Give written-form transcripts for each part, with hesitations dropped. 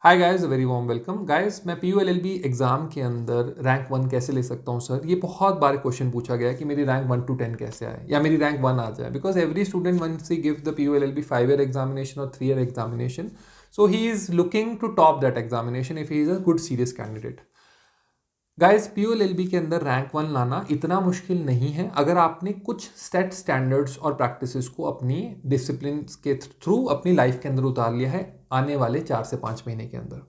Hi guys, very warm welcome guys. मैं PULLB exam के अंदर रैंक 1 कैसे ले सकता हूँ सर? ये बहुत बार क्वेश्चन पूछा गया है कि मेरी रैंक 1 to 10 कैसे आए या मेरी रैंक 1 आ जाए, because every student once he give the PULLB 5 year examination और 3 year examination, so he is looking to top that examination if he is a good serious candidate. Guys, PULLB के अंदर rank 1 लाना इतना मुश्किल नहीं है अगर आपने कुछ स्टेट स्टैंडर्ड्स और प्रैक्टिसेस को अपनी डिसिप्लिन के थ्रू अपनी लाइफ के अंदर उतार लिया है आने वाले 4 से 5 महीने के अंदर।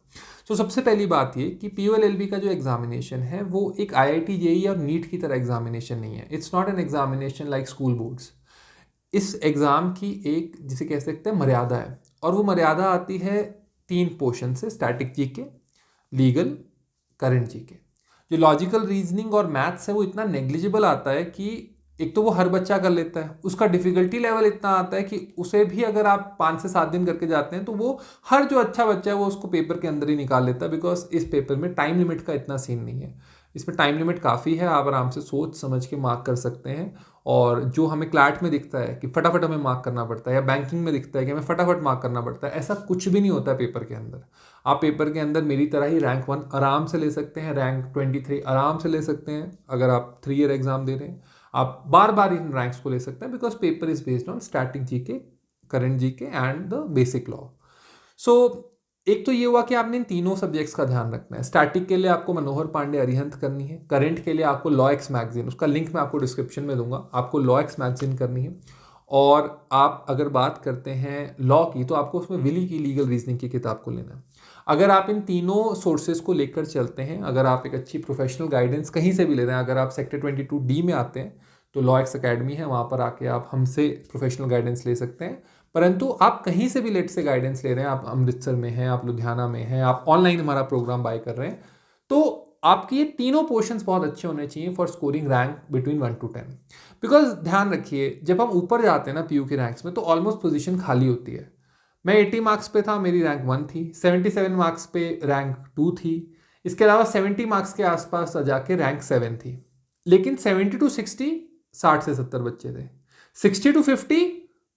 तो सबसे पहली बात ये कि PULLB का जो एग्जामिनेशन है वो एक IIT JEE और नीट की तरह एग्जामिनेशन नहीं है। It's not an examination like school boards. इस एग्ज़ाम की एक जिसे कह सकते हैं मर्यादा है, और वो मर्यादा आती है 3 पोर्शन से: static GK, legal, current GK. जो लॉजिकल रीजनिंग और मैथ्स है वो इतना नेग्लिजिबल आता है कि एक तो वो हर बच्चा कर लेता है, उसका डिफिकल्टी लेवल इतना आता है कि उसे भी अगर आप 5 से 7 दिन करके जाते हैं तो वो हर जो अच्छा बच्चा है वो उसको पेपर के अंदर ही निकाल लेता है, बिकॉज इस पेपर में टाइम लिमिट का इतना सीन नहीं है। इसमें टाइम लिमिट काफ़ी है, आप आराम से सोच समझ के मार्क कर सकते हैं। और जो हमें क्लैट में दिखता है कि फटाफट हमें मार्क करना पड़ता है, या बैंकिंग में दिखता है कि हमें फटाफट मार्क करना पड़ता है, ऐसा कुछ भी नहीं होता है पेपर के अंदर। आप पेपर के अंदर मेरी तरह ही रैंक 1 आराम से ले सकते हैं, रैंक 23 आराम से ले सकते हैं। अगर आप 3 ईयर एग्जाम दे रहे हैं, आप बार बार इन रैंक्स को ले सकते हैं, because paper is based on static GK, current GK and the basic law. So एक तो ये हुआ कि आपने इन तीनों सब्जेक्ट्स का ध्यान रखना है। स्टैटिक के लिए आपको मनोहर पांडे अरिहंत करनी है, करंट के लिए आपको लॉ एक्स मैगजीन, उसका लिंक मैं आपको डिस्क्रिप्शन में दूंगा, आपको लॉ एक्स मैगजीन करनी है। और आप अगर बात करते हैं लॉ की तो आपको उसमें विली की लीगल रीजनिंग की किताब को लेना है। अगर आप इन तीनों सोर्सेज को लेकर चलते हैं, अगर आप एक अच्छी प्रोफेशनल गाइडेंस कहीं से भी ले रहे हैं, अगर आप सेक्टर 22D में आते हैं तो लॉ एक्स अकेडमी है, वहाँ पर आके आप हमसे प्रोफेशनल गाइडेंस ले सकते हैं। परंतु आप कहीं से भी लेट से गाइडेंस ले रहे हैं, आप अमृतसर में हैं, आप लुधियाना में हैं, आप ऑनलाइन हमारा प्रोग्राम बाय कर रहे हैं, तो आपके ये तीनों पोर्शंस बहुत अच्छे होने चाहिए for scoring rank between 1 to 10। Because ध्यान रखिए, जब हम ऊपर जाते हैं ना PU के रैंक्स में तो ऑलमोस्ट पोजीशन खाली होती है। मैं 80 मार्क्स पे था, मेरी रैंक 1 थी। 77 मार्क्स पे रैंक 2 थी। इसके अलावा 70 मार्क्स के आसपास जाके रैंक 7 थी। लेकिन 70 to 60 60 से 70 बच्चे थे। 60 to 50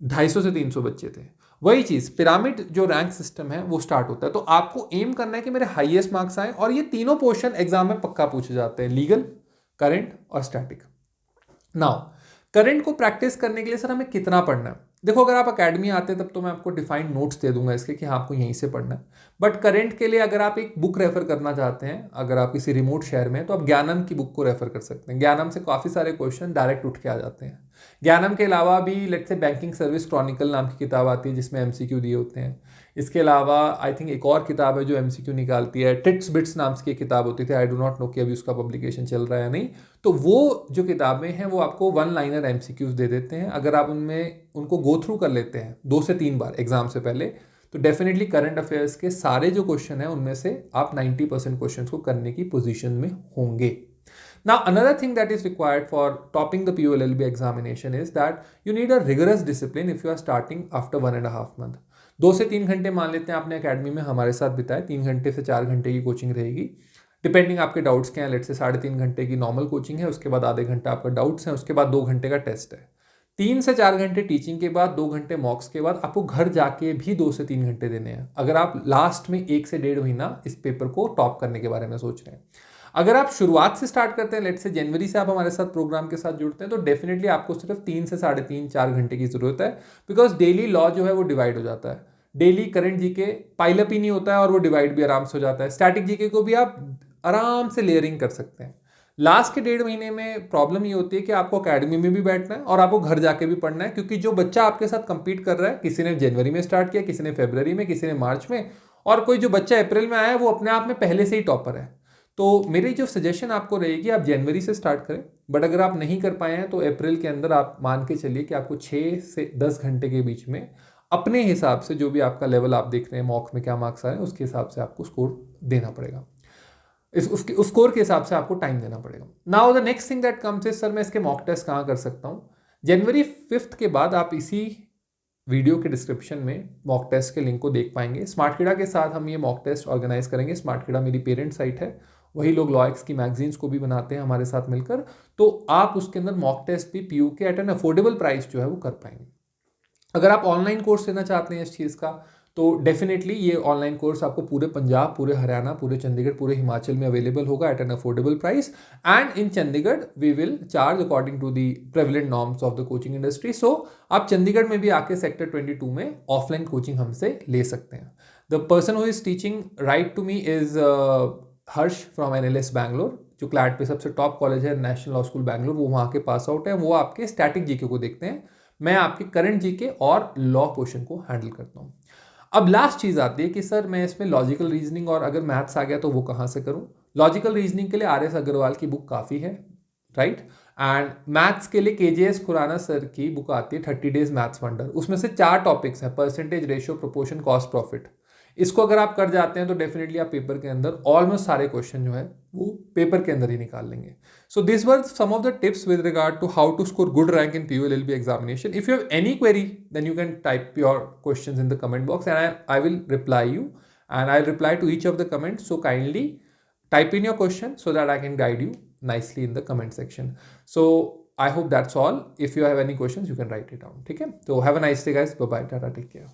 250 से 300 बच्चे थे। वही चीज़ पिरामिड जो रैंक सिस्टम है वो स्टार्ट होता है। तो आपको एम करना है कि मेरे हाईएस्ट मार्क्स आए, और ये तीनों पोर्शन एग्जाम में पक्का पूछे जाते हैं: लीगल, करंट और स्टैटिक। नाउ करंट को प्रैक्टिस करने के लिए सर हमें कितना पढ़ना है? देखो, अगर आप अकेडमी आते हैं तब तो मैं आपको डिफाइंड नोट्स दे दूंगा इसके कि हाँ आपको यहीं से पढ़ना है। बट करंट के लिए अगर आप एक बुक रेफर करना चाहते हैं, अगर आप किसी रिमोट शहर में हैं, तो आप ज्ञानम की बुक को रेफर कर सकते हैं। ज्ञानम से काफ़ी सारे क्वेश्चन डायरेक्ट उठ के आ जाते हैं। ज्ञानम के अलावा भी let's say banking service Chronicle नाम की किताब आती है जिसमें MCQ दिए होते हैं। इसके अलावा आई थिंक एक और किताब है जो MCQ निकालती है, टिट्स बिट्स नाम की एक किताब होती थी। आई डू नॉट नो कि अभी उसका पब्लिकेशन चल रहा है या नहीं। तो वो जो किताबें हैं वो आपको 1 लाइनर MCQs दे देते हैं। अगर आप उनमें उनको गो थ्रू कर लेते हैं 2 से 3 बार एग्जाम से पहले, तो डेफिनेटली करंट अफेयर्स के सारे जो क्वेश्चन हैं उनमें से आप 90% क्वेश्चन को करने की पोजीशन में होंगे। Now, another thing that is required for topping the PULLB examination is that you need a rigorous discipline if you are starting after 1.5 month। 2 से 3 घंटे मान लेते हैं आपने अकेडमी में हमारे साथ बिताए, 3 घंटे से 4 घंटे की कोचिंग रहेगी। डिपेंडिंग आपके डाउट्स क्या हैं, लेट से 3.5 घंटे की नॉर्मल कोचिंग है, उसके बाद आधे घंटा आपका डाउट्स है, उसके बाद 2 घंटे का टेस्ट है। 3 से 4 घंटे टीचिंग के बाद 2 घंटे मॉक्स के बाद आपको घर जाके भी 2 से 3 घंटे देने हैं, अगर आप लास्ट में 1 से 1.5 महीना इस पेपर को टॉप करने के बारे में सोच रहे हैं। अगर आप शुरुआत से स्टार्ट करते हैं, लेट से जनवरी से आप हमारे साथ प्रोग्राम के साथ जुड़ते हैं, तो डेफिनेटली आपको सिर्फ 3 से 3.5 4 घंटे की जरूरत है। बिकॉज डेली लॉ जो है वो डिवाइड हो जाता है, डेली करंट जीके पाइलअप ही नहीं होता है और वो डिवाइड भी आराम से हो जाता है। स्टैटिक जीके को भी आप आराम से लेयरिंग कर सकते हैं। लास्ट के 1.5 महीने में प्रॉब्लम ये होती है कि आपको अकेडमी में भी बैठना है और आपको घर जाके भी पढ़ना है, क्योंकि जो बच्चा आपके साथ कंपीट कर रहा है, किसी ने जनवरी में स्टार्ट किया, किसी ने फरवरी में, किसी ने मार्च में, और कोई जो बच्चा अप्रैल में आया है वो अपने आप में पहले से ही टॉपर है। तो मेरी जो सजेशन आपको रहेगी, आप जनवरी से स्टार्ट करें। बट अगर आप नहीं कर पाए हैं तो अप्रैल के अंदर आप मान के चलिए कि आपको 6 से 10 घंटे के बीच में अपने हिसाब से जो भी आपका लेवल आप देख रहे हैं मॉक में क्या मार्क्स आए उसके हिसाब से आपको स्कोर देना पड़ेगा। उस स्कोर के हिसाब से आपको टाइम देना पड़ेगा। Now the next thing that comes is, sir मैं इसके मॉक टेस्ट कहाँ कर सकता हूँ? जनवरी 5 के बाद आप इसी वीडियो के डिस्क्रिप्शन में मॉक टेस्ट के लिंक को देख पाएंगे। स्मार्टकिडा के साथ हम ये मॉक टेस्ट ऑर्गेनाइज करेंगे। स्मार्टकिडा मेरी पेरेंट साइट है, वही लोग लॉ एक्स की मैगजीन्स को भी बनाते हैं हमारे साथ मिलकर। तो आप उसके अंदर मॉक टेस्ट भी PU के एट एन अफोर्डेबल प्राइस जो है वो कर पाएंगे। अगर आप ऑनलाइन कोर्स लेना चाहते हैं इस चीज़ का, तो डेफिनेटली ये ऑनलाइन कोर्स आपको पूरे पंजाब, पूरे हरियाणा, पूरे चंडीगढ़, पूरे हिमाचल में अवेलेबल होगा at an affordable price. And in Chandigarh we will charge according to the prevalent norms of the coaching industry. So आप चंडीगढ़ में भी आके सेक्टर 22 में ऑफलाइन कोचिंग हमसे ले सकते हैं. The person who is teaching right to me is Harsh from NLS Bangalore, जो क्लैट पे सबसे टॉप कॉलेज है, नेशनल लॉ स्कूल बैंगलोर. वो वहाँ के पास आउट है. वो आपके स्टैटिक जीके को देखते हैं, मैं आपके करंट जीके और लॉ पोर्शन को हैंडल करता हूँ. अब लास्ट चीज आती है कि सर मैं इसमें लॉजिकल रीजनिंग और अगर मैथ्स आ गया तो वो कहाँ से करूँ. लॉजिकल रीजनिंग के लिए RS अग्रवाल की बुक काफ़ी है, राइट. एंड मैथ्स के लिए KJS खुराना सर की बुक आती है 30 डेज मैथ्स वंडर. उसमें से 4 टॉपिक्स हैं, percentage, ratio, proportion, cost, profit. इसको अगर आप कर जाते हैं तो डेफिनेटली आप पेपर के अंदर ऑलमोस्ट सारे क्वेश्चन जो है वो पेपर के अंदर ही निकाल लेंगे. So these were some of the tips with regard to how to score good rank in PULLB examination. If you have any query, then you can type your questions in the comment box and I will reply you, and I'll reply to each of the comments. So kindly type in your question so that I can guide you nicely in the comment section. So I hope that's all. If you have any questions, you can write it down. Okay? So have a nice day guys. Bye bye. Tata. Take care.